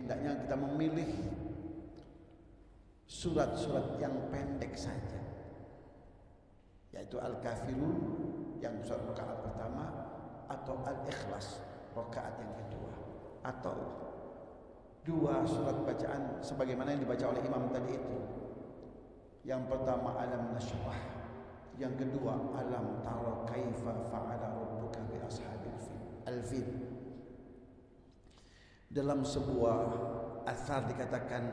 hendaknya kita memilih surat-surat yang pendek saja, yaitu Al-Kafirun yang surat rakaat pertama, atau Al-Ikhlas rakaat yang kedua, atau dua surat bacaan sebagaimana yang dibaca oleh imam tadi itu. Yang pertama Alam Nashrah, yang kedua Alam Tara Kaifa Fa'ala Rabbuka bi Ashabil Fil. Dalam sebuah asar dikatakan,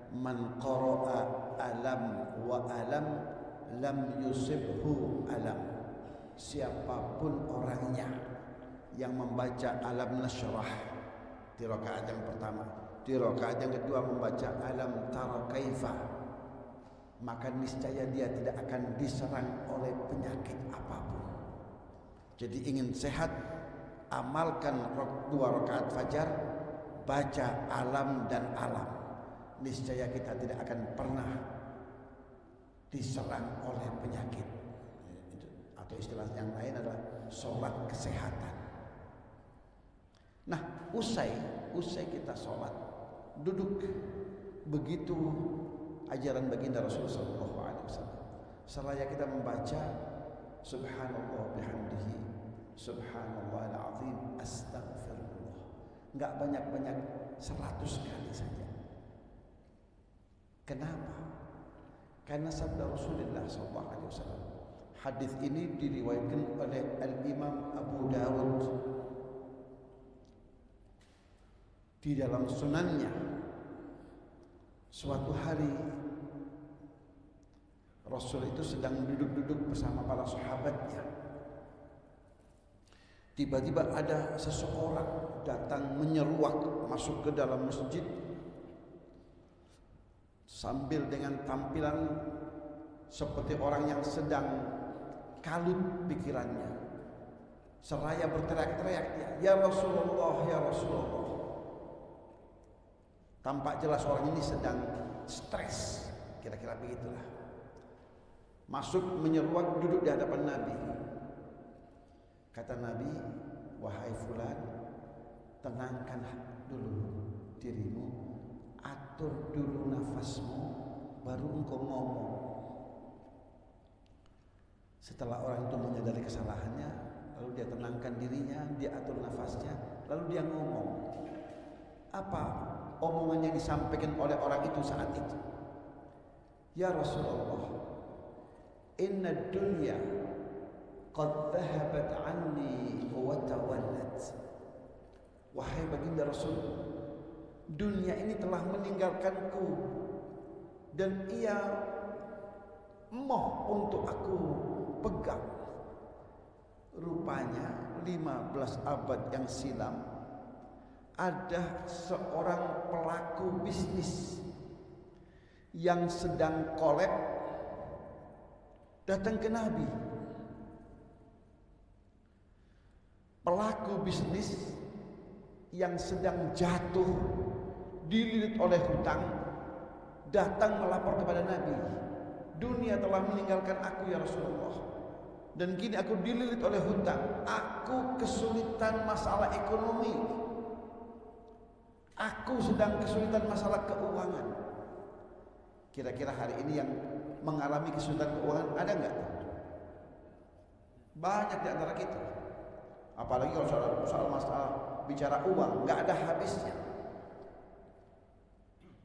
man qara'a alam wa alam lam yusibhu alam. Siapapun orangnya yang membaca Alam Nashrah di rakaat yang pertama, di rakaat yang kedua membaca Alam Tara Kaifa, maka niscaya dia tidak akan diserang oleh penyakit apapun. Jadi ingin sehat, amalkan dua rakaat fajar, baca alam dan alam. Niscaya kita tidak akan pernah diserang oleh penyakit. Atau istilah yang lain adalah sholat kesehatan. Nah, usai kita sholat, duduk. Begitu ajaran baginda Rasulullah SAW. Seraya kita membaca Subhanallah bihamdihi, Subhanallahil azim, Astaghfirullah. Enggak banyak-banyak, 100 kali saja. Kenapa? Karena sabda Rasulullah SAW. Hadis ini diriwayatkan oleh Al-Imam Abu Dawud di dalam sunannya. Suatu hari Rasul itu sedang duduk-duduk bersama para sahabatnya. Tiba-tiba ada seseorang datang menyeruak masuk ke dalam masjid sambil dengan tampilan seperti orang yang sedang kalut pikirannya. Seraya berteriak-teriak dia, "Ya Rasulullah, ya Rasulullah." Tampak jelas orang ini sedang stres, kira-kira begitulah. Masuk menyeruak, duduk di hadapan Nabi. Kata Nabi, "Wahai fulan, tenangkan dulu dirimu, atur dulu nafasmu, baru engkau ngomong." Setelah orang itu menyadari kesalahannya, lalu dia tenangkan dirinya, dia atur nafasnya, lalu dia ngomong. Apa omongan yang disampaikan oleh orang itu saat itu? "Ya Rasulullah, inna dunya qad dhahabat anni wa tawallat." Wahai baginda Rasul, dunia ini telah meninggalkanku dan ia emoh untuk aku pegang. Rupanya 15 abad yang silam ada seorang pelaku bisnis yang sedang kolab datang ke Nabi. Pelaku bisnis yang sedang jatuh, dililit oleh hutang, datang melapor kepada Nabi. "Dunia telah meninggalkan aku ya Rasulullah, dan kini aku dililit oleh hutang. Aku kesulitan masalah ekonomi. Aku sedang kesulitan masalah keuangan." Kira-kira hari ini yang mengalami kesulitan keuangan ada enggak? Banyak di antara kita. Apalagi kalau soal masalah bicara uang, enggak ada habisnya.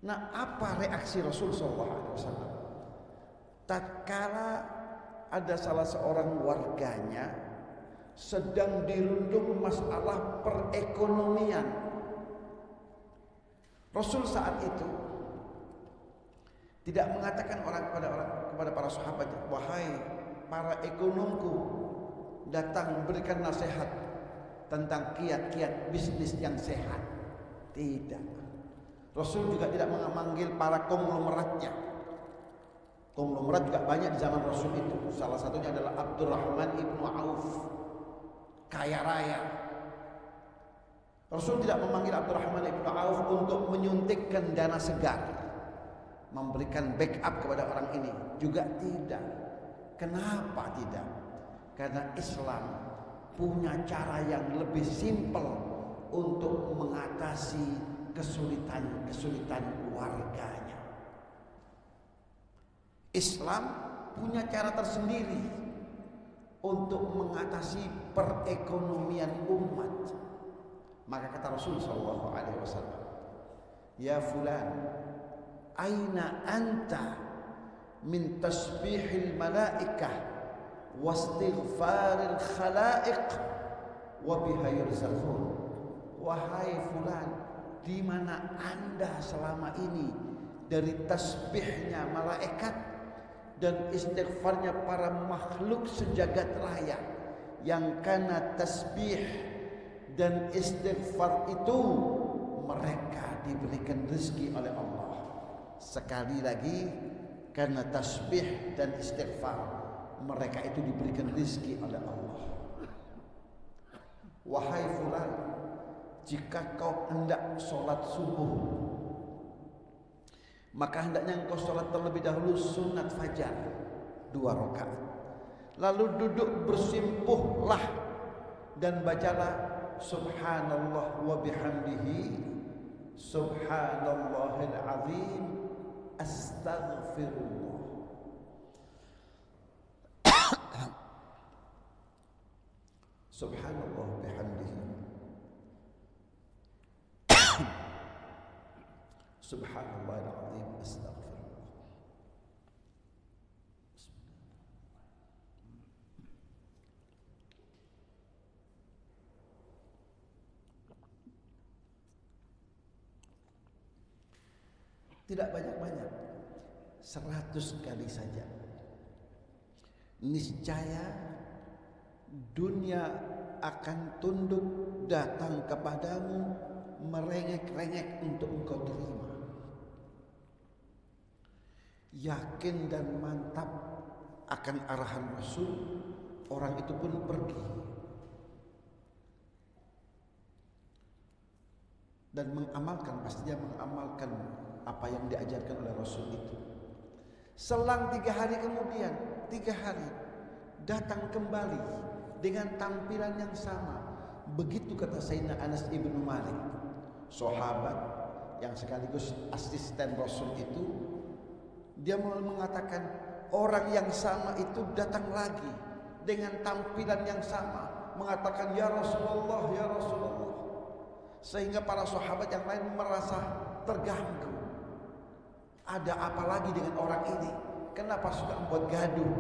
Nah, apa reaksi Rasul SAW? Tatkala ada salah seorang warganya sedang dirundung masalah perekonomian, Rasul saat itu tidak mengatakan kepada para sahabat, "Wahai para ekonomku, datang berikan nasihat tentang kiat-kiat bisnis yang sehat." Tidak. Rasul juga tidak memanggil para konglomeratnya. Konglomerat juga banyak di zaman Rasul itu. Salah satunya adalah Abdurrahman ibnu Auf, kaya raya. Rasul tidak memanggil Abdurrahman ibnu Auf untuk menyuntikkan dana segar, memberikan backup kepada orang ini. Juga tidak. Kenapa tidak? Karena Islam punya cara yang lebih simpel untuk mengatasi kesulitan warganya. Islam punya cara tersendiri untuk mengatasi perekonomian umat. Maka kata Rasul sallallahu alaihi wasallam, "Ya fulan, aina anta min tasbihil malaikah wastighfaril khalaiq wa biha yurzaqun." Wahai fulan, di mana Anda selama ini dari tasbihnya malaikat dan istighfarnya para makhluk sejagat raya, yang karena tasbih dan istighfar itu mereka diberikan rezeki oleh Allah. Sekali lagi, karena tasbih dan istighfar mereka itu diberikan rezeki oleh Allah. Wahai fulan, jika kau hendak sholat subuh, maka hendaknya engkau sholat terlebih dahulu sunat fajar 2 rakaat. Lalu duduk bersimpuhlah dan bacalah subhanallah wa bihamdihi subhanallahil azim astaghfirullah. Subhanallah bihamdihi subhanallahil azim astaghfirullah. Tidak banyak-banyak, 100 kali saja. Niscaya dunia akan tunduk datang kepadamu, merengek-rengek untuk engkau terima. Yakin dan mantap akan arahan Rasul, orang itu pun pergi dan mengamalkan, pastinya mengamalkan apa yang diajarkan oleh Rasul itu. Selang 3 hari kemudian, 3 hari datang kembali dengan tampilan yang sama. Begitu kata Sayyidina Anas ibnu Malik, sahabat yang sekaligus asisten Rasul itu, dia mengatakan orang yang sama itu datang lagi dengan tampilan yang sama, mengatakan ya Rasulullah, ya Rasulullah. Sehingga para sahabat yang lain merasa terganggu. Ada apa lagi dengan orang ini? Kenapa suka membuat gaduh?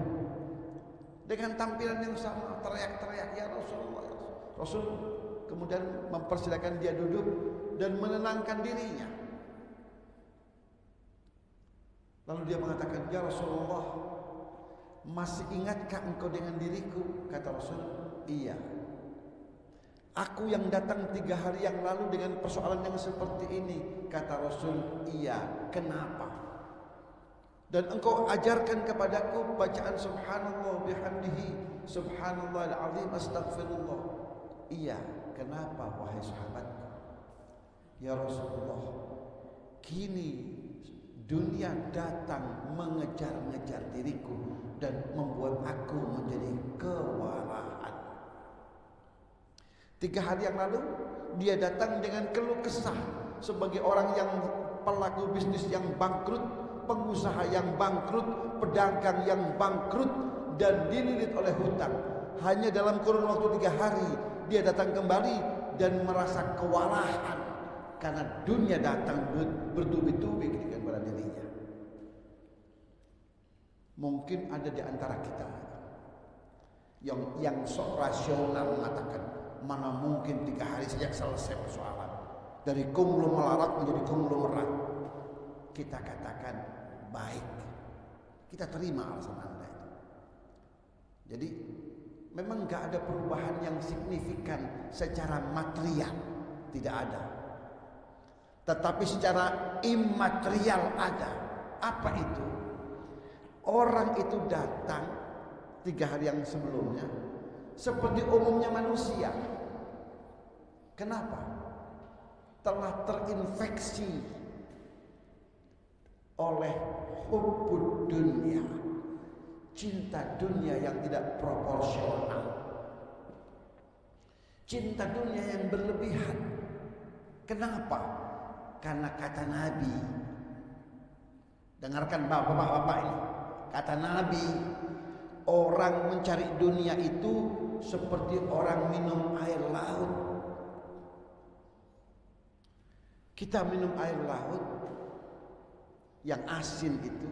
Dengan tampilan yang sama, teriak-teriak ya Rasulullah, ya Rasul. Rasul kemudian mempersilakan dia duduk dan menenangkan dirinya. Lalu dia mengatakan, ya Rasulullah, masih ingatkah engkau dengan diriku? Kata Rasul, iya. Aku yang datang 3 hari yang lalu dengan persoalan yang seperti ini. Kata Rasul, iya. Kenapa? Dan engkau ajarkan kepadaku bacaan subhanallah bihamdihi subhanallahil azim astaghfirullah. Iya. Kenapa wahai sahabatku? Ya Rasulullah, kini dunia datang mengejar-ngejar diriku dan membuat aku menjadi kewalahan. 3 hari yang lalu dia datang dengan keluh kesah sebagai orang yang pelaku bisnis yang bangkrut, pengusaha yang bangkrut, pedagang yang bangkrut dan dililit oleh hutang. Hanya dalam kurun waktu 3 hari dia datang kembali dan merasa kewalahan karena dunia datang bertubi-tubi kepada dirinya. Mungkin ada di antara kita yang sok rasional mengatakan, mana mungkin 3 hari saja selesai persoalan. Dari konglomerat menjadi konglomerat. Kita katakan baik. Kita terima alasan Anda itu. Jadi memang gak ada perubahan yang signifikan secara material. Tidak ada. Tetapi secara imaterial ada. Apa itu? Orang itu datang 3 hari yang sebelumnya seperti umumnya manusia. Kenapa? Telah terinfeksi oleh hubbud dunia, cinta dunia yang tidak proporsional, cinta dunia yang berlebihan. Kenapa? Karena kata Nabi, dengarkan bapak-bapak ini, kata Nabi, orang mencari dunia itu seperti orang minum air laut. Kita minum air laut yang asin itu,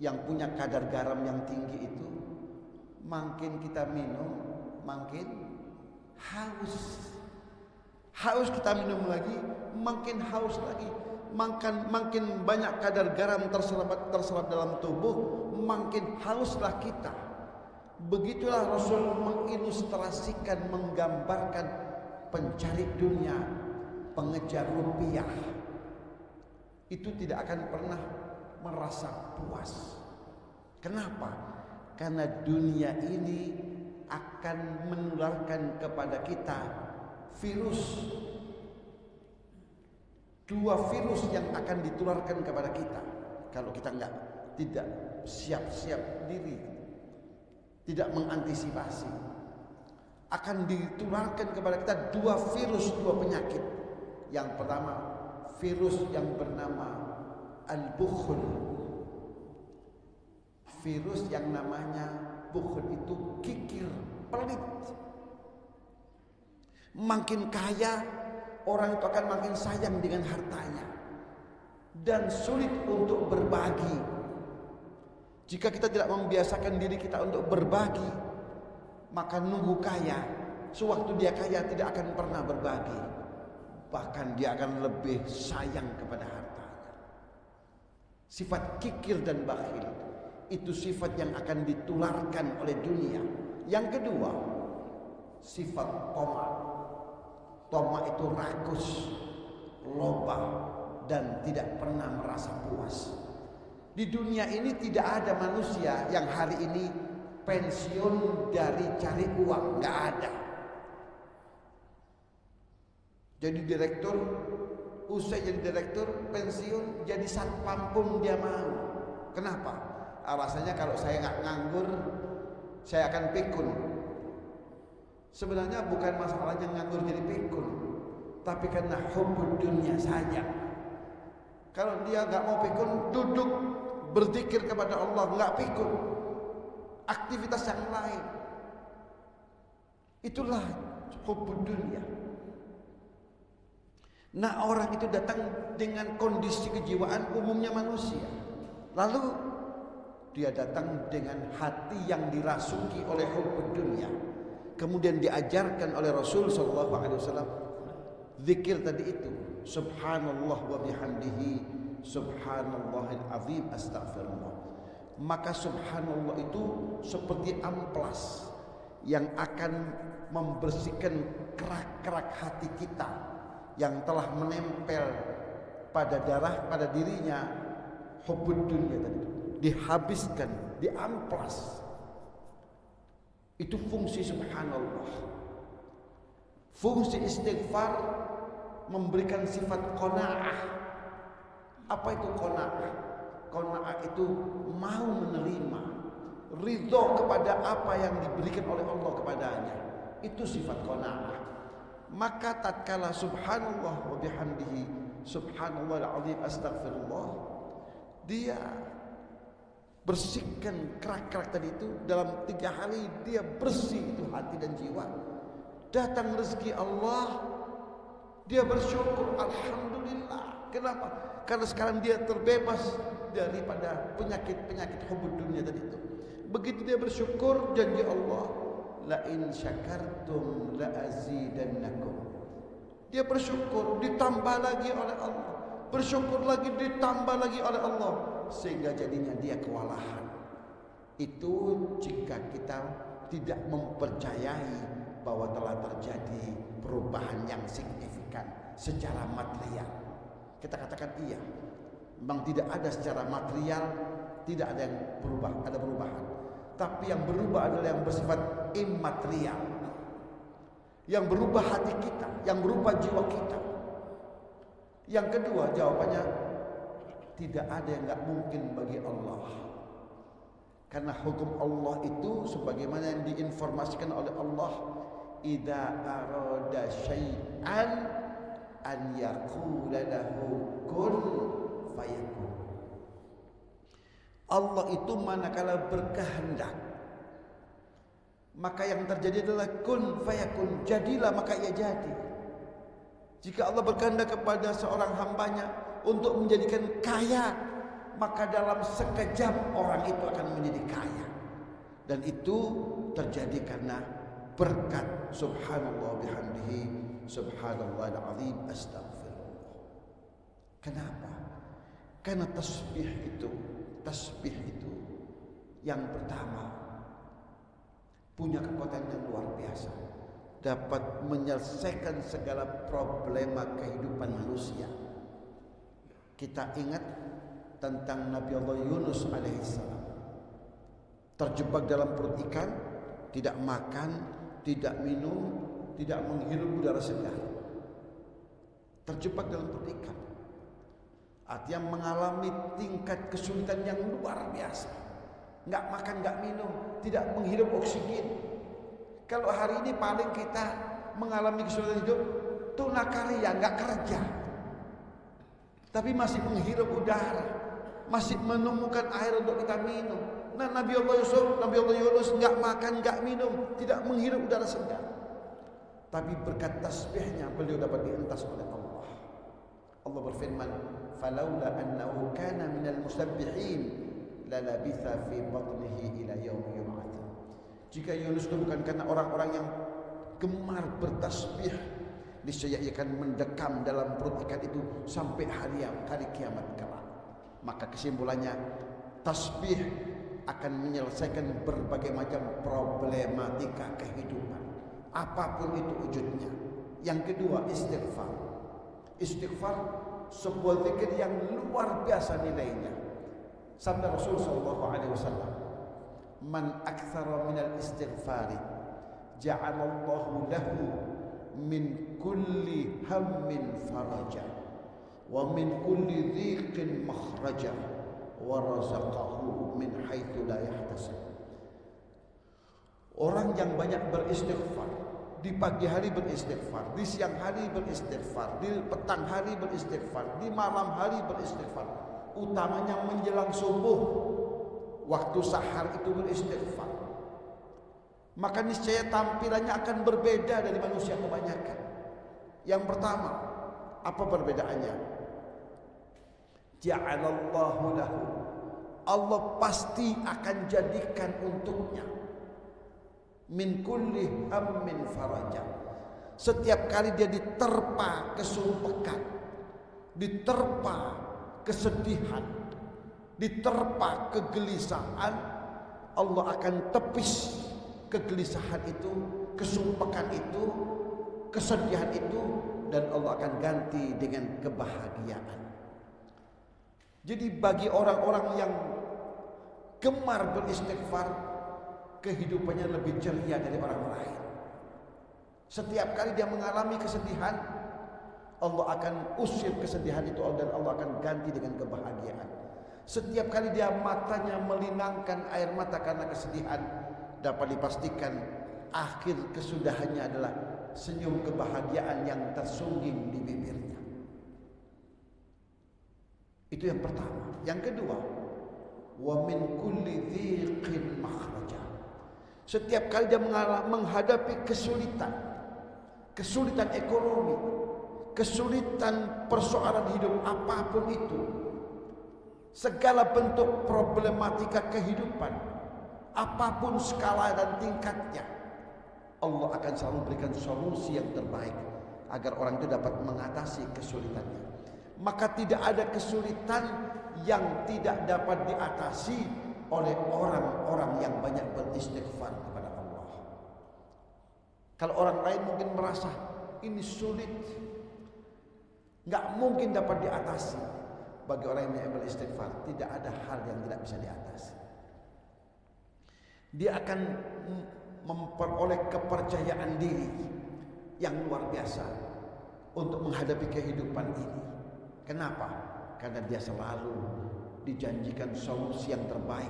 yang punya kadar garam yang tinggi itu, makin kita minum, makin haus. Haus kita minum lagi, makin haus lagi. Makin banyak kadar garam terserap dalam tubuh, makin hauslah kita. Begitulah Rasul mengilustrasikan, menggambarkan pencari dunia, pengejar rupiah itu tidak akan pernah merasa puas. Kenapa? Karena dunia ini akan menularkan kepada kita virus. Dua virus yang akan ditularkan kepada kita kalau kita tidak siap-siap diri, tidak mengantisipasi, akan ditularkan kepada kita dua virus, dua penyakit. Yang pertama, virus yang bernama al-bukhl. Virus yang namanya bukhl itu kikir, pelit. Makin kaya, orang itu akan makin sayang dengan hartanya dan sulit untuk berbagi. Jika kita tidak membiasakan diri kita untuk berbagi, maka nunggu kaya, sewaktu dia kaya tidak akan pernah berbagi. Bahkan dia akan lebih sayang kepada hartanya. Sifat kikir dan bakhil itu sifat yang akan ditularkan oleh dunia. Yang kedua, sifat tamak. Tamak itu rakus, loba, dan tidak pernah merasa puas. Di dunia ini tidak ada manusia yang hari ini pensiun dari cari uang, nggak ada. Jadi direktur, usai jadi direktur, pensiun, jadi satpam pun dia mau. Kenapa? Alasannya kalau saya nggak nganggur, saya akan pikun. Sebenarnya bukan masalahnya nganggur jadi pikun, tapi karena hubbud dunia saja. Kalau dia nggak mau pikun, duduk berzikir kepada Allah, nggak pikun, aktivitas yang lain. Itulah hubbud dunia. Nah, orang itu datang dengan kondisi kejiwaan umumnya manusia. Lalu dia datang dengan hati yang dirasuki oleh hubbud dunia. Kemudian diajarkan oleh Rasul sallallahu alaihi wasallam zikir tadi itu, subhanallah wa bihamdihi, subhanallahil azim, astaghfirullah. Maka subhanallah itu seperti amplas yang akan membersihkan kerak-kerak hati kita yang telah menempel pada darah, pada dirinya hubbud dunia tadi, dihabiskan, diamplas. Itu fungsi subhanallah. Fungsi istighfar memberikan sifat qanaah. Apa itu qanaah? Qanaah itu mau menerima, ridho kepada apa yang diberikan oleh Allah kepadanya. Itu sifat qanaah. Maka tatkala subhanallah wa bihamdihi, subhanallahil azim, astaghfirullah, dia bersihkan kerak-kerak tadi itu. Dalam 3 hari dia bersih itu hati dan jiwa. Datang rezeki Allah, dia bersyukur, alhamdulillah. Kenapa? Karena sekarang dia terbebas daripada penyakit-penyakit hubbud dunia tadi itu. Begitu dia bersyukur, janji Allah, la in syakartum la azidannakum. Dia bersyukur, ditambah lagi oleh Allah. Bersyukur lagi, ditambah lagi oleh Allah, sehingga jadinya dia kewalahan. Itu jika kita tidak mempercayai bahwa telah terjadi perubahan yang signifikan secara material. Kita katakan iya, memang tidak ada secara material, tidak ada yang berubah, ada perubahan. Tapi yang berubah adalah yang bersifat immaterial, yang berubah hati kita, yang berubah jiwa kita. Yang kedua, jawabannya tidak ada yang nggak mungkin bagi Allah. Karena hukum Allah itu sebagaimana yang diinformasikan oleh Allah, idza arada syai'an an yaqula lahu kun fayakun. Allah itu manakala berkehendak, maka yang terjadi adalah kun fayakun, jadilah maka ia jadi. Jika Allah berkehendak kepada seorang hambanya untuk menjadikan kaya, maka dalam sekejap orang itu akan menjadi kaya. Dan itu terjadi karena berkat. Subhanallah bihamdihi, subhanallahil azim, astagfirullah. Kenapa? Karena tasbih itu yang pertama punya kekuatan yang luar biasa, dapat menyelesaikan segala problema kehidupan manusia. Kita ingat tentang Nabi Allah Yunus alaihissalam, terjebak dalam perut ikan, tidak makan, tidak minum, tidak menghirup udara segar, terjebak dalam perut ikan. Artinya mengalami tingkat kesulitan yang luar biasa. Nggak makan, nggak minum, tidak menghirup oksigen. Kalau hari ini paling kita mengalami kesulitan hidup, tunakarya, nggak kerja, tapi masih menghirup udara, masih menemukan air untuk kita minum. Nah, Nabi Allah Yunus nggak makan, nggak minum, tidak menghirup udara segar. Tapi berkat tasbihnya beliau dapat dientas oleh Allah. Allah berfirman, "Falaula annahu kana minal musabbihin lalabitha fi batnihi ila yaumi yub'atsun." Jika Yunus itu bukan karena orang-orang yang gemar bertasbih, niscaya ia akan mendekam dalam perut ikan itu sampai hari kiamat kelak. Maka kesimpulannya, tasbih akan menyelesaikan berbagai macam problematika kehidupan, apapun itu wujudnya. Yang kedua, istighfar. Istighfar sebuah zikir yang luar biasa nilainya. Sabda Rasul sallallahu alaihi wasallam, "Man aktsara minal istighfari ja'alallahu lahu min kulli hammin faraja wa min kulli dhiqin makhraja wa razaqahu min haitsu la yahtasib." Orang yang banyak beristighfar, di pagi hari beristighfar, di siang hari beristighfar, di petang hari beristighfar, di malam hari beristighfar, utamanya menjelang subuh, waktu sahar itu beristighfar, maka niscaya tampilannya akan berbeda dari manusia kebanyakan. Yang pertama, apa perbedaannya? Ja'alallahu lahu, Allah pasti akan jadikan untuknya min kulli hammin faraja. Setiap kali dia diterpa kesumpekan, diterpa kesedihan, diterpa kegelisahan, Allah akan tepis kegelisahan itu, kesumpekan itu, kesedihan itu, dan Allah akan ganti dengan kebahagiaan. Jadi bagi orang-orang yang gemar beristighfar, kehidupannya lebih ceria dari orang lain. Setiap kali dia mengalami kesedihan, Allah akan usir kesedihan itu dan Allah akan ganti dengan kebahagiaan. Setiap kali dia matanya melinangkan air mata karena kesedihan, dapat dipastikan akhir kesudahannya adalah senyum kebahagiaan yang tersungging di bibirnya. Itu yang pertama. Yang kedua, wa min kulli dhiqin makhraja. Setiap kali dia menghadapi kesulitan, kesulitan ekonomi, kesulitan persoalan hidup apapun itu, segala bentuk problematika kehidupan, apapun skala dan tingkatnya, Allah akan selalu berikan solusi yang terbaik agar orang itu dapat mengatasi kesulitannya. Maka tidak ada kesulitan yang tidak dapat diatasi oleh orang-orang yang banyak beristighfar kepada Allah. Kalau orang lain mungkin merasa ini sulit, nggak mungkin dapat diatasi. Bagi orang yang beristighfar, tidak ada hal yang tidak bisa diatasi. Dia akan memperoleh kepercayaan diri yang luar biasa untuk menghadapi kehidupan ini. Kenapa? Karena dia selalu dijanjikan solusi yang terbaik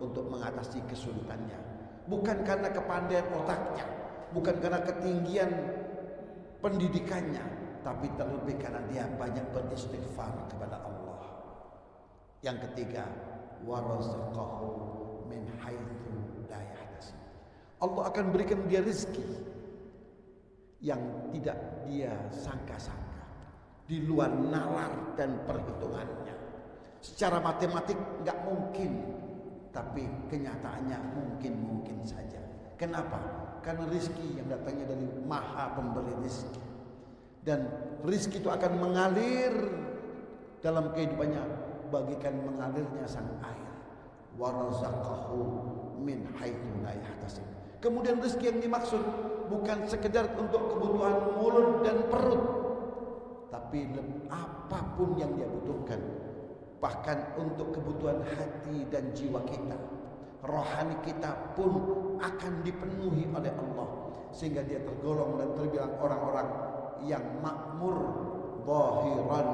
untuk mengatasi kesulitannya. Bukan karena kepandaian otaknya, bukan karena ketinggian pendidikannya, tapi terlebih karena dia banyak beristighfar kepada Allah. Yang ketiga, warazaqahu min haitsu la yahtasib. Allah akan berikan dia rezeki yang tidak dia sangka-sangka, di luar nalar dan perhitungannya. Secara matematik nggak mungkin, tapi kenyataannya mungkin saja. Kenapa? Karena rezeki yang datangnya dari Maha Pemberi rezeki, dan rezeki itu akan mengalir dalam kehidupannya bagikan mengalirnya sang air. Warazaqahu min haitsu la yahtasib. Kemudian rezeki yang dimaksud bukan sekedar untuk kebutuhan mulut dan perut, tapi apapun yang dia butuhkan, bahkan untuk kebutuhan hati dan jiwa kita, rohani kita pun akan dipenuhi oleh Allah, sehingga dia tergolong dan terbilang orang-orang yang makmur zahiran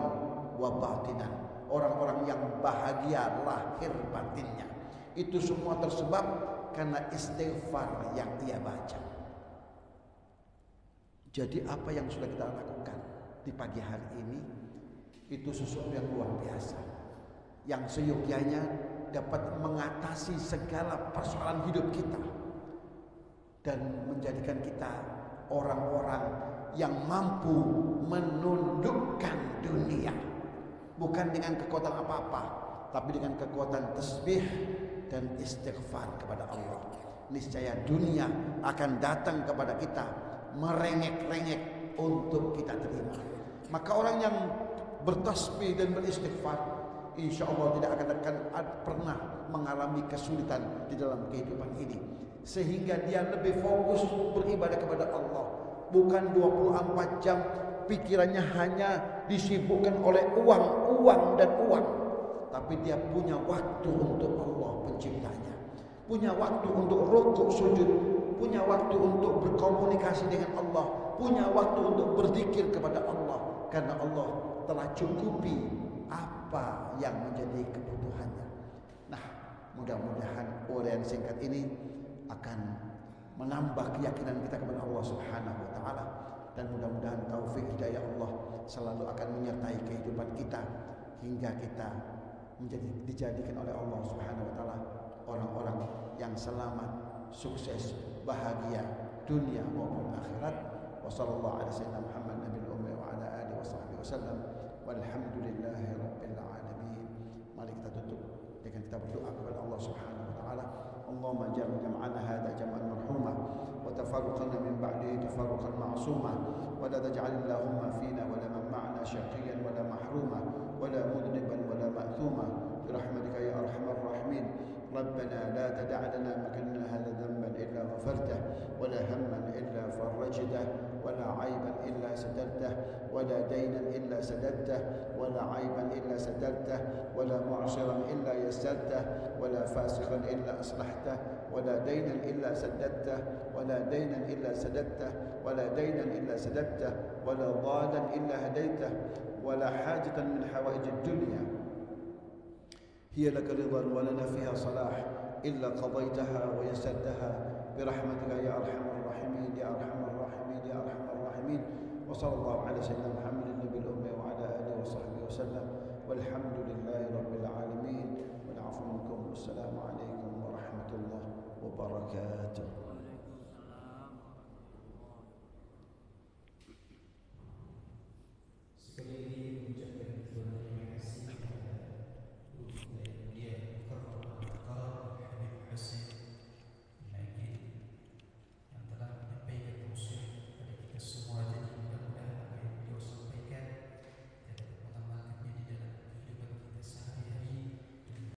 wa batinan, orang-orang yang bahagia lahir batinnya. Itu semua tersebab karena istighfar yang ia baca. Jadi apa yang sudah kita lakukan di pagi hari ini itu sesuatu yang luar biasa, yang seyogyanya dapat mengatasi segala persoalan hidup kita dan menjadikan kita orang-orang yang mampu menundukkan dunia, bukan dengan kekuatan apa-apa, tapi dengan kekuatan tasbih dan istighfar kepada Allah. Niscaya dunia akan datang kepada kita merengek-rengek untuk kita terima. Maka orang yang bertasbih dan beristighfar, insya Allah tidak akan pernah mengalami kesulitan di dalam kehidupan ini, sehingga dia lebih fokus beribadah kepada Allah. Bukan 24 jam pikirannya hanya disibukkan oleh uang dan uang, tapi dia punya waktu untuk Allah penciptanya, punya waktu untuk rukuk sujud, punya waktu untuk berkomunikasi dengan Allah, punya waktu untuk berzikir kepada Allah, karena Allah telah cukupi apa yang menjadi kebutuhannya. Nah, mudah-mudahan uraian singkat ini akan menambah keyakinan kita kepada Allah Subhanahu wa taala, dan mudah-mudahan taufik hidayah Allah selalu akan menyertai kehidupan kita hingga kita dijadikan oleh Allah Subhanahu wa taala orang-orang yang selamat, sukses, bahagia dunia maupun akhirat. Wassallallahu ala sayyidina Muhammad nabiyil ummi wa ala alihi washabbihi wasallam. Walhamdulillahi rabbil alamin. Mari kita tutup dengan kita berdoa kepada Allah Subhanahu wa taala. Allahumma ja'al jam'ana hadha jam'an marhuma wa tafarruqana min ba'dihi tafarruqan ma'suma wa la taj'al Allahumma fina wa la man ma'ana shaqiyan wa la mahruma wa la mudniban wa la ma'thuma bi rahmatika ya arhamar rahimin. ربنا لا تدع لنا مكاننا هذا ذنبا إلا غفرته ولا هما إلا فرجته ولا عيبا إلا سترته ولا دينا إلا سددته ولا عيبا إلا سترته ولا معصرا إلا يسرته ولا فاسقا إلا أصلحته ولا دينا إلا سددته ولا دينا إلا سددته ولا دينا إلا سددته ولا ضالا إلا هديته ولا حاجة من حوائج الدنيا هي لك رضا ولنا فيها صلاح إلا قضيتها ويسرتها برحمتك يا أرحم الراحمين يا أرحم الراحمين يا أرحم الراحمين. وصلى الله على سيدنا محمد النبي الأمي وعلى آله وصحبه وسلم والحمد لله رب العالمين والعفو منكم والسلام عليكم ورحمة الله وبركاته.